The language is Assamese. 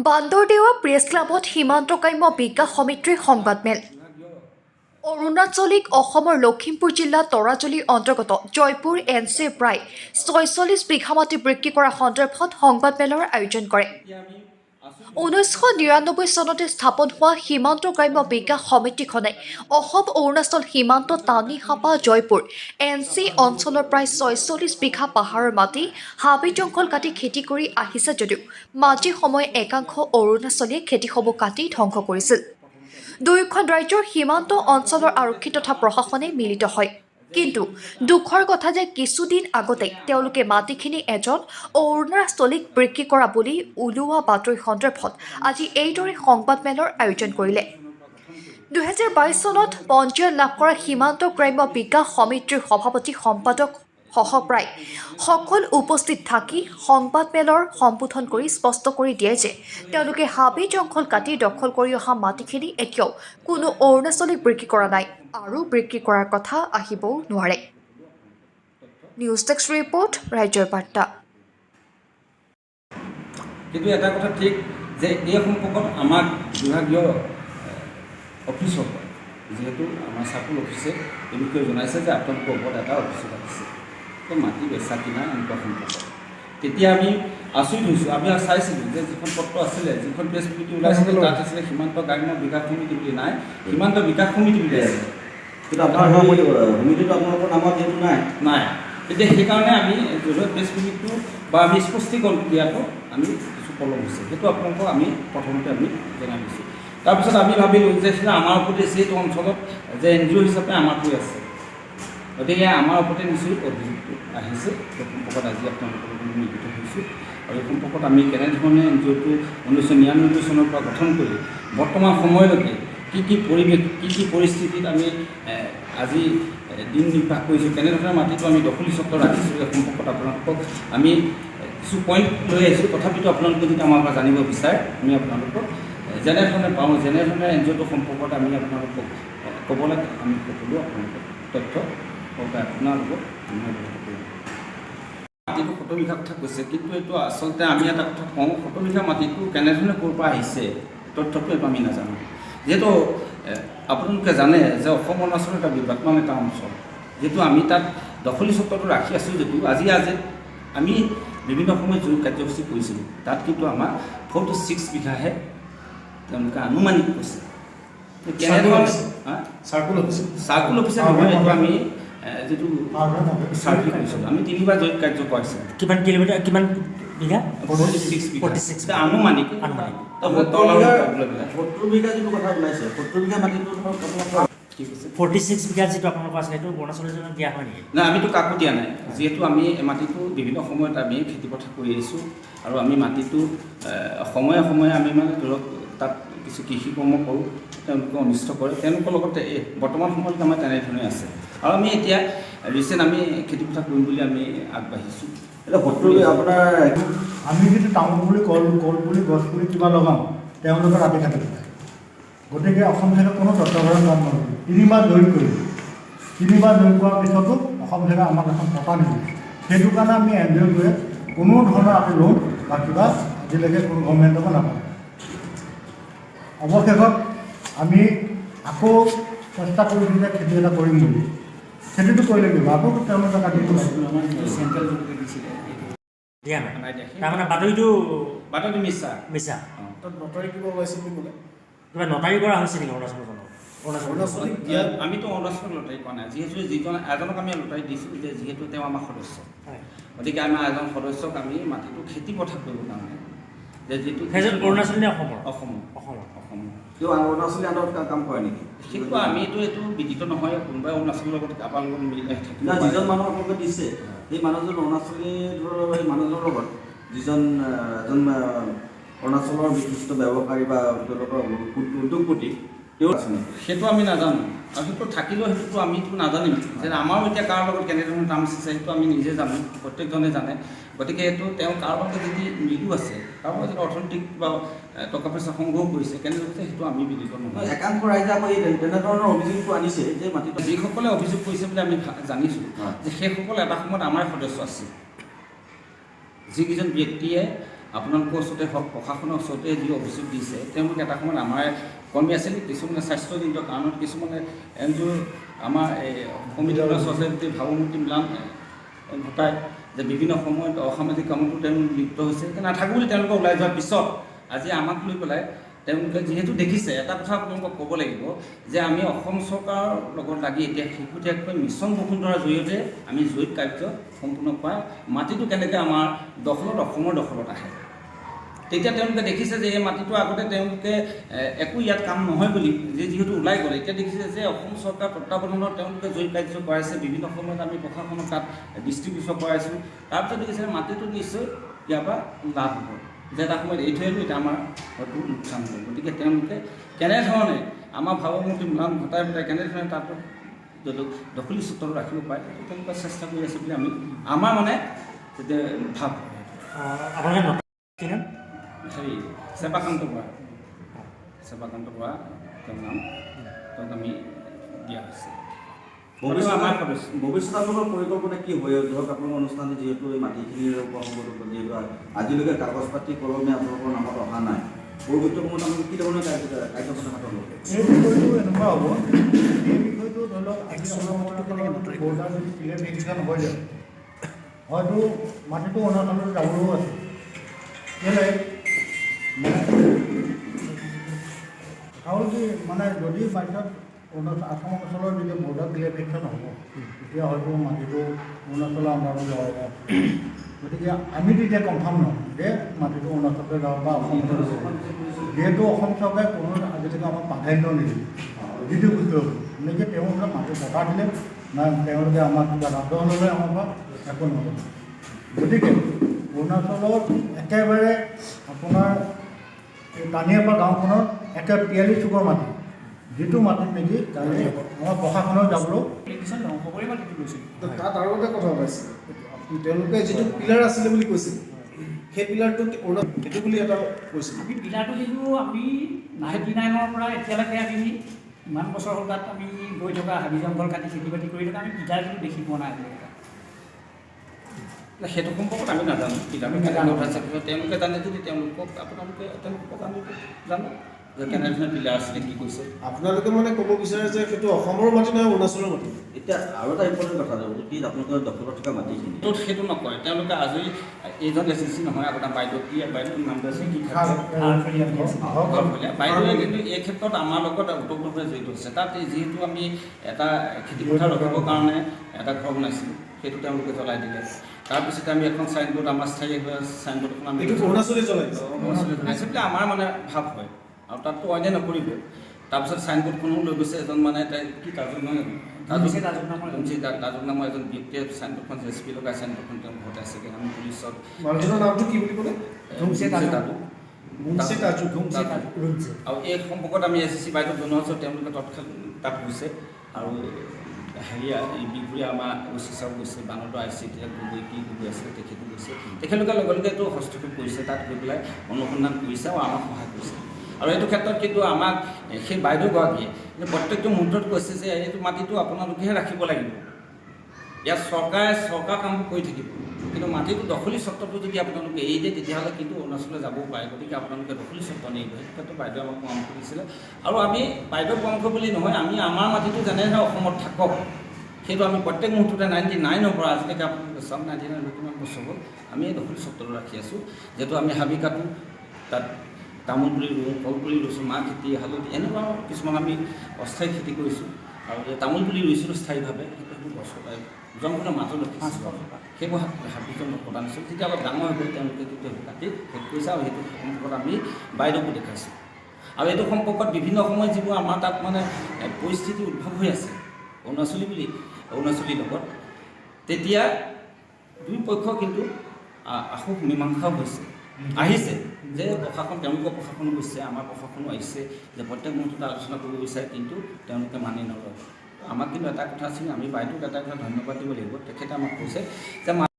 বান্দৰদেৱা প্ৰেছ ক্লাবত সীমান্তকাম্য বিকাশ সমিতিৰ সংবাদমেল। অৰুণাচলিক অসমৰ লখিমপুৰ জিলা তৰাজুলিৰ অন্তৰ্গত জয়পুৰ এনচিৰ প্ৰায় ৪৬ বিঘা মাটি বিক্ৰী কৰা সন্দৰ্ভত সংবাদমেলৰ আয়োজন কৰে। ১৯৯৯ চনতে স্থাপন হোৱা সীমান্তগ্ৰাম্য বিকাশ সমিতিখনে অসম অৰুণাচল সীমান্ত টানিহাপা জয়পুৰ এনচি অঞ্চলৰ প্ৰায় ৪৬ বিঘা পাহাৰৰ মাটি হাবি জংঘল কাটি খেতি কৰি আহিছে যদিও মাজে সময়ে একাংশ অৰুণাচলীয়ে খেতিসমূহ কাটি ধ্বংস কৰিছিল। দুয়োখন ৰাজ্যৰ সীমান্ত অঞ্চলৰ আৰক্ষী তথা প্ৰশাসনে মিলিত হয়। কিন্তু দুখৰ কথা যে কিছুদিন আগতে তেওঁলোকে মাটিখিনি এজন অৰুণাচলীক বিক্ৰী কৰা বুলি ওলোৱা বাতৰি সন্দৰ্ভত আজি এইদৰে সংবাদমেলৰ আয়োজন কৰিলে। ২০২২ চনত পঞ্জীয়ন লাভ কৰা সীমান্ত গ্ৰাম্য বিকাশ সমিতিৰ সভাপতি সম্পাদক সহ প্ৰায় সকল উপস্থিত থাকি সংবাদমেলৰ সম্বোধন কৰি স্পষ্ট কৰি দিয়ে যে তেওঁলোকে হাবি জংঘল কাটি দখল কৰি অহা মাটিখিনি এতিয়াও কোনো অৰুণাচলীক বিক্ৰী কৰা নাই আৰু বিক্ৰী কৰাৰ কথা আহিবও নোৱাৰে। নিউজ ডেস্ক ৰিপৰ্ট, ৰাজ্যৰ বাৰ্তা। কিন্তু এটা কথা ঠিক যে এই সম্পৰ্কত আমাক বিভাগীয় অফিচৰ যিহেতু আমাৰ চাৰ্কুল অফিচে এই বিষয়ে জনাইছে যে আপোনালোকৰ ওপৰত এটা অফিচত আহিছে তো মাটি বেচা কিনা এনেকুৱা সম্পৰ্ক। তেতিয়া আমি আচৰিত হৈছোঁ। আমি চাইছিলোঁ যে যিখন পত্ৰ আছিলে, যিখন প্ৰেছ বিবৃতি ওলাইছিলে তাত আছিলে সীমান্ত গ্ৰাম্য বিকাশ সমিতি বুলি নাই, সীমান্ত বিকাশ সমিতি বুলি আছিলে। কিন্তু আপোনাৰ সমিতিটো আপোনালোকৰ নামত যিহেতু নাই। এতিয়া সেইকাৰণে আমি প্ৰেছ বিবৃতিটো বা আমি স্পষ্টীকৰণ দিয়াটো আমি কিছু পলম হৈছে, সেইটো আপোনালোকক আমি প্ৰথমতে আমি জনাই দিছোঁ। তাৰপিছত আমি ভাবিলোঁ যে আমাৰ ওপৰতে যিহেতু অঞ্চলত যে NGO হিচাপে আমাৰটো আছে, গতিকে আমাৰ ওপৰতে নিশ্চয় অভিযোগটো আহিছে। সেই সম্পৰ্কত আজি আপোনালোকৰ লগত মিলিত হৈছোঁ আৰু এই সম্পৰ্কত আমি কেনেধৰণে NGOটো 1999 চনৰ পৰা গঠন কৰি বৰ্তমান সময়লৈকে কি পৰিৱেশ কি পৰিস্থিতিত আমি আজি দিন নিৰ্বাহ কৰিছোঁ, কেনেধৰণে মাটিটো আমি দখলী স্বত্ব ৰাখিছোঁ, এই সম্পৰ্কত আপোনালোকক আমি কিছু পইণ্ট লৈ আহিছোঁ। তথাপিতো আপোনালোকে যদি আমাৰ পৰা জানিব বিচাৰে আমি আপোনালোকক যেনেধৰণে পাওঁ, যেনেধৰণে NGOটো সম্পৰ্কত আমি আপোনালোকক ক'ব লাগে আমি সকলো আপোনালোকক তথ্য আপোনালোকক মাটিটো ৭০ বিঘা কথা কৈছে, কিন্তু এইটো আচলতে আমি এটা কথা কওঁ, ৭০ বিঘা মাটিটো কেনেধৰণে ক'ৰ পৰা আহিছে তথ্যটো এইটো আমি নাজানো। যিহেতু আপোনালোকে জানে যে অসম অৰুণাচল এটা বিবাদমান এটা অঞ্চল, যিহেতু আমি তাত দখলী স্বত্বটো ৰাখি আছোঁ যদিও আজি আমি বিভিন্ন সময়ত জৰুৰী কাৰ্যসূচী কৰিছিলোঁ, তাত কিন্তু আমাৰ 46 বিঘাহে তেওঁলোকে আনুমানিক কৈছে। চাৰ্কুল অফিচে নহয়, এইটো আমি যিটো চাৰ্ভে কৰিছিলোঁ, আমি 3বাৰ জৰুৰী কাৰ্য কৰাইছিলোঁ। কিমান কিলোমিটাৰ, কিমান বিঘা? 46 বিঘা আনুমানিক। 70 বিঘা যিটো কথা ওলাইছে, 70 বিঘা মাটিটো ধৰক 46 বিঘা যিটো আপোনালোকৰ আছিলে সেইটো অৰুণাচলৰ জন্য দিয়া হয় নেকি? নাই, আমিতো কাকো দিয়া নাই। যিহেতু আমি মাটিটো বিভিন্ন সময়ত আমি খেতিপথাৰ কৰি আহিছোঁ আৰু আমি মাটিটো সময়ে সময়ে আমি মানে ধৰক তাত কিছু কৃষি কৰ্ম কৰোঁ, তেওঁলোকে অনিষ্ট কৰে, তেওঁলোকৰ লগতে বৰ্তমান সময়ত আমাৰ তেনেধৰণে আছে আৰু আমি এতিয়া ৰিচেণ্ট আমি খেতিপথাৰ কৰিম বুলি আমি আগবাঢ়িছোঁ। এতিয়া 70 আপোনাৰ আমি যদি তামোল পুলি কল পুলি গছ পুলি কিবা লগাওঁ তেওঁলোকৰ ৰাতি কাটি পেলায়। গতিকে অসম চৰকাৰে কোনো তত্ত্বাৱধান কাম নকৰে। 3বাৰ জইন কৰিলোঁ, 3বাৰ জইন কৰাৰ পিছতো অসম চৰকাৰে আমাক এখন টকা নিদিলে। সেইটো কাৰণে আমি NGOটোৱে কোনো ধৰণৰ আমি লোন বা কিবা আজিলৈকে কোনো গভৰ্ণমেণ্টৰ পৰা নাপাওঁ। অৱশেষত আমি আকৌ চেষ্টা কৰিছোঁ যে খেতি এটা কৰিম বুলি। খেতিটো কৰিলে কিবা আকৌ তেওঁলোকে কাটি চেণ্ট্ৰেল দিছিলে দিয়া নাই, তাৰমানে বাতৰিটো মিছা। তাত নটাৰী কিবা ওলাইছে বুলি ক'লে। কিবা নটাৰী কৰা হৈছে নেকি অৰুণাচলৰ? আমিতো অৰুণাচলত লটাৰী কৰা নাই, যিহেতু এজনক আমি লটাৰী দিছোঁ যে যিহেতু তেওঁ আমাৰ সদস্য, গতিকে আমাৰ এজন সদস্যক আমি মাটিটো খেতি পথাৰ কৰিবৰ কাৰণে যে যিটো অৰুণাচল নে অসমৰ? অসমৰ। কিয় অৰুণাচলী আন্দোলনত কাম কৰে নেকি? সেইটো আমিতো এইটো বিদিত নহয়, কোনোবাই অৰুণাচলৰ লগত কাৰোবাৰ লগত মিলি থাকিব। যিজন মানুহ আপোনালোকে দিছে সেই মানুহজন অৰুণাচলী ধৰক সেই মানুহজনৰ লগত যিজন এজন অৰুণাচলৰ বিশিষ্ট ব্যৱসায়ী বা তেওঁলোকৰ উদ্যোগপতি তেওঁ আছে নেকি? সেইটো আমি নাজানো আৰু সেইটো থাকিলেও সেইটোতো আমিতো নাজানিম যে আমাৰো এতিয়া কাৰো লগত কেনেধৰণৰ টাৰ্মছ আছে সেইটো আমি নিজে জানো, প্ৰত্যেকজনে জানে। গতিকে এইটো তেওঁ কাৰোবাৰ লগত যদি মিলো আছে, কাৰোবাৰ যদি অৰ্থনৈতিক বা টকা পইচা সংগ্ৰহ কৰিছে কেনেদৰে সেইটো আমি বিদিত নহয়। একাংশ ৰাইজে আকৌ এই তেনেধৰণৰ অভিযোগটো আনিছে যে মাটিটো যিসকলে অভিযোগ কৰিছে বুলি আমি জানিছোঁ যে সেইসকল এটা সময়ত আমাৰ সদস্য আছিল, যিকেইজন ব্যক্তিয়ে আপোনালোকৰ ওচৰতে হওক প্ৰশাসনৰ ওচৰতে যি অভিযোগ দিছে তেওঁলোকে এটা সময়ত আমাৰ কৰ্মী আছিল কিছুমানে স্বাস্থ্যজনিত কাৰণত কিছুমানে NGO আমাৰ এই সমিতিৰ ছ'চাইটিৰ ভাৱমূৰ্তি ম্লান ঘটায় যে বিভিন্ন সময়ত অসামাজিক কামতো তেওঁলোক লিপ্ত হৈছে নাথাকোঁ বুলি তেওঁলোকে ওলাই যোৱাৰ পিছত আজি আমাক লৈ পেলাই তেওঁলোকে যিহেতু দেখিছে এটা কথা আপোনালোকক ক'ব লাগিব যে আমি অসম চৰকাৰৰ লগত লাগি এতিয়া শেহতীয়াকৈ মিছন বসুন্ধৰাৰ জৰিয়তে আমি জৈৱ কাৰ্য সম্পূৰ্ণ কৰা মাটিটো কেনেকৈ আমাৰ দখলত অসমৰ দখলত আহে তেতিয়া তেওঁলোকে দেখিছে যে এই মাটিটো আগতে তেওঁলোকে একো ইয়াত কাম নহয় বুলি যিহেতু ওলাই গ'লে এতিয়া দেখিছে যে অসম চৰকাৰ তত্বাৱধানত তেওঁলোকে জৈৱ কাৰ্য কৰাইছে বিভিন্ন সময়ত আমি প্ৰশাসনক তাত ডিষ্ট্ৰিবিউচন কৰাইছোঁ তাৰপিছত দেখিছে মাটিটো নিশ্চয় ইয়াৰ পৰা লাভ হ'ব যে এটা সময়ত এৰি থৈ আহিলোঁ এতিয়া আমাৰ হয়তো লোকচান হ'ব গতিকে তেওঁলোকে কেনেধৰণে আমাৰ ভাৱমূৰ্তি ম্লান ঘটাই পেলাই কেনেধৰণে তাতো দখলী সূত্ৰটো ৰাখিব পাৰে তেওঁলোকে চেষ্টা কৰি আছে বুলি আমাৰ মানে ভাৱ আপোনালোকে হেৰি চেপাকান্ত বৰা তেওঁৰ নাম তেওঁক আমি দিয়া হৈছে ভৱিষ্যত আপোনালোকৰ পৰিকল্পনা কি হয় ধৰক আপোনালোকৰ অনুষ্ঠানে যিহেতু এই মাটিখিনিৰ প্ৰসংগত যিহেতু আজিলৈকে কাগজ পাতি কলমে আপোনালোকৰ নামত অহা নাই পৰৱৰ্তী সময়ত আপোনালোকে কি ধৰণৰ কাৰ্যপন্থা হাতত ল'ব এই বিষয়টো এনেকুৱা হ'ব এই বিষয়টো ধৰি লওক আজি আপোনাৰ বৰ্ডাৰ যদি ক্লিয়াৰিফিকেশ্যন হৈ যায় হয়তো মাটিটো অৰুণাচলত যাবলৈও আছে কেলৈ হ'ল কি মানে যদি বাইছত আসাম অঞ্চলৰ যেতিয়া বৰ্ডাৰ ক্লিয়াৰিফিকেশ্যন হ'ব তেতিয়া হয়তো মাটিটো অৰুণাচলৰ আণ্ডাৰত যাব গতিকে আমি তেতিয়া কনফাৰ্ম নহওঁ যে মাটিটো অৰুণাচলতে যাব বা অসমতে যাব যিহেতু অসম চৰকাৰে কোনো আজিলৈকে আমাক প্ৰাধান্য নিদিলে যিটো বস্তু এনেকৈ তেওঁলোকে মাটি টকা দিলে নাই তেওঁলোকে আমাক কিবা ৰাজহলৈ আমাৰ পৰা একো নহ'ব গতিকে অৰুণাচলত একেবাৰে আপোনাৰ এই কানিয়াপা গাঁওখনৰ একে ৪৩ চুকৰ মাটি যিটো মাটিত নেকি কালি আমাৰ প্ৰশাসনৰ যাবলৈ ধ্বংস কৰি মাটিটো লৈছিল তাত আৰু এটা কথা ওলাইছে তেওঁলোকে যিটো পিলাৰ আছিলে বুলি কৈছিল সেই পিলাৰটো সেইটো বুলি এটা কৈছিল আমি পিলাৰটো কিন্তু আমি 99ৰ পৰা এতিয়ালৈকে আমি ইমান বছৰ হ'ল তাত আমি গৈ থকা হাবি জংঘল কাটি খেতি বাতি কৰি থকা আমি পিলাৰ কিন্তু দেখি পোৱা নাই সেইটো সম্পৰ্কত আমি নাজানো তেওঁলোকে জানে যদি তেওঁলোকক আমি জানো যে কেনেধৰণে পিলাৰ আছিলে কি কৈছে আপোনালোকে মানে ক'ব বিচাৰে যে সেইটো অসমৰ মাটি নহয় অৰুণাচলৰ মাটি এতিয়া আৰু এটা ইম্পৰ্টেণ্ট কথা যাব কি আপোনালোকৰ দখলত থকা মাটিখিনি তো সেইটো নকয় তেওঁলোকে আজৰি এইজন SSC নহয় আগতে বাইদেউ কি বাইদেউৰ নামটো আছে কি বাইদেৱে কিন্তু এই ক্ষেত্ৰত আমাৰ লগত ওতপ্ৰোতভাৱে জড়িত হৈছে তাত যিহেতু আমি এটা খেতিপথাৰ ৰখিবৰ কাৰণে এটা ঘৰ বনাইছিলোঁ সেইটো তেওঁলোকে জ্বলাই দিলে তাৰপিছতে আমি এখন চাইনবোৰ্ড আমাৰ স্থায়ী চাইনবোৰ্ড এখন আমি অৰুণাচলী জ্বলাই আচলতে আমাৰ মানে ভাৱ হয় আৰু তাততো অন্যায় নকৰিব তাৰপিছত চাইনবোৰ্ডখনো লৈ গৈছে এজন মানে কি তাজুক নহয় তাজুক নামৰ এজন ব্যক্তিয়ে চাইনবোৰ্ডখন JCB লগাই চাইনবোৰ্ডখন তেওঁ ঘৰতে আছেগৈ আমি পুলিচত মানুহজনৰ নামটো কি বুলি ক'লে আৰু এই সম্পৰ্কত আমি SSC বাইদেউক জনোৱা হৈছোঁ তেওঁলোকে তৎক্ষণাত তাত গৈছে আৰু হেৰিয়া এই বিপুৰীয়া আমাৰ OC গৈছে বানৰটো ICT গগৈ কি গগৈ আছে তেখেতো গৈছে তেখেতলোকে লগে লগেতো হস্তক্ষেপ কৰিছে তাত গৈ পেলাই অনুসন্ধান কৰিছে আৰু আমাক সহায় কৰিছে আৰু এইটো ক্ষেত্ৰত কিন্তু আমাক সেই বাইদেউগৰাকীয়ে প্ৰত্যেকটো মুহূৰ্তত কৈছে যে এইটো মাটিটো আপোনালোকেহে ৰাখিব লাগিব ইয়াত চৰকাৰে কামবোৰ কৰি থাকিব কিন্তু মাটিটো দখলী স্বত্বটো যদি আপোনালোকে এৰি দিয়ে তেতিয়াহ'লে কিন্তু অৰুণাচললৈ যাবও পাৰে গতিকে আপোনালোকে দখলী স্বত্ব নেৰিব সেই ক্ষেত্ৰত বাইদেৱে আমাক পৰামৰ্শ দিছিলে আৰু আমি বাইদেউ পৰামৰ্শ বুলি নহয় আমি আমাৰ মাটিটো যেনেধৰণে অসমত থাকক সেইটো আমি প্ৰত্যেক মুহূৰ্ততে 99ৰ পৰা আজিলৈকে আপোনালোকে চাওক 99 কিমান বছৰ হ'ল আমি এই দখলী স্বত্বটো ৰাখি আছোঁ যিহেতু আমি হাবি কাটোঁ তাত তামোল পুলি ৰুওঁ কল পুলি ৰুইছোঁ মাহ খেতি হালধি এনেকুৱা কিছুমান আমি অস্থায়ী খেতি কৰিছোঁ আৰু এই তামোল পুলি ৰুইছিলোঁ স্থায়ীভাৱে সেইটো গছ জংঘলৰ মাজত ৰাখিছোঁ সেইবোৰ হাবিজন প্ৰদান দিছোঁ যেতিয়া অলপ ডাঙৰ হৈ গ'ল তেওঁলোকে কিন্তু কাটি শেষ কৰিছে আৰু সেইটো সম্পৰ্কত আমি বাইদেউকো দেখাইছোঁ আৰু এইটো সম্পৰ্কত বিভিন্ন সময়ত যিবোৰ আমাৰ তাত মানে পৰিস্থিতি উদ্ভৱ হৈ আছে অৰুণাচলীৰ লগত তেতিয়া দুই পক্ষ কিন্তু আশোক মীমাংসাও আহিছে যে প্ৰশাসন তেওঁলোকৰ প্ৰশাসনো গৈছে আমাৰ প্ৰশাসনো আহিছে যে প্ৰত্যেক মুহূৰ্ততে আলোচনা কৰিব বিচাৰে কিন্তু তেওঁলোকে মানি নলয় আমাক কিন্তু এটা কথা আছিল আমি বাইদেউক এটা কথা ধন্যবাদ দিব লাগিব তেখেতে আমাক কৈছে যে